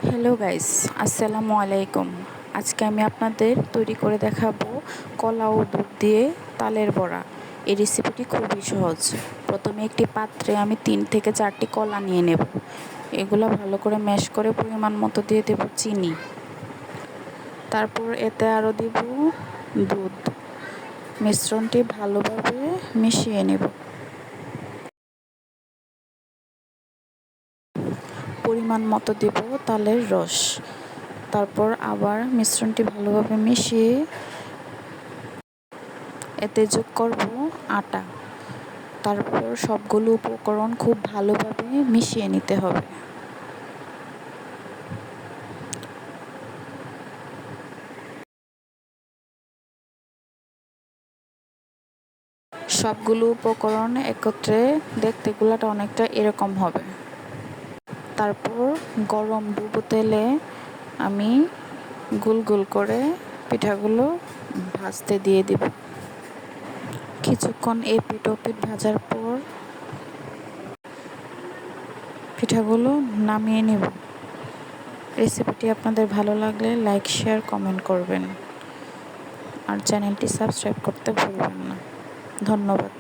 Hello guys, আসসালামু আলাইকুম। আজকে আমি আপনাদের তৈরি করে দেখাবো কলা ও দুধ দিয়ে তালের বড়া। এই রেসিপিটি খুবই সহজ। প্রথমে একটি পাত্রে আমি 3 থেকে 4টি কলা নিয়ে নেব। এগুলো ভালো করে ম্যাশ করে পরিমাণ মতো দিয়ে দেব চিনি। তারপর এতে আরও দিব দুধ। মিশ্রণটি ভালোভাবে মিশিয়ে নেব। পরিমাণ মতো দেব তালের রস। তারপর আবার মিশ্রণটি ভালোভাবে মিশিয়ে এতে যোগ করব আটা। তারপর সবগুলো উপকরণ খুব ভালোভাবে মিশিয়ে নিতে হবে। সবগুলো উপকরণ একত্রে দেখতে গুলাটা অনেকটা এরকম হবে। তারপর গরম ডুবো তেলে আমি গোল গোল করে পিঠাগুলো ভাজতে দিয়ে দিব। কিছুক্ষণ এপিঠ ওপিঠ ভাজার পর পিঠাগুলো নামিয়ে নেব। রেসিপিটি আপনাদের ভালো লাগলে লাইক, শেয়ার, কমেন্ট করবেন আর চ্যানেলটি সাবস্ক্রাইব করতে ভুলবেন না। ধন্যবাদ।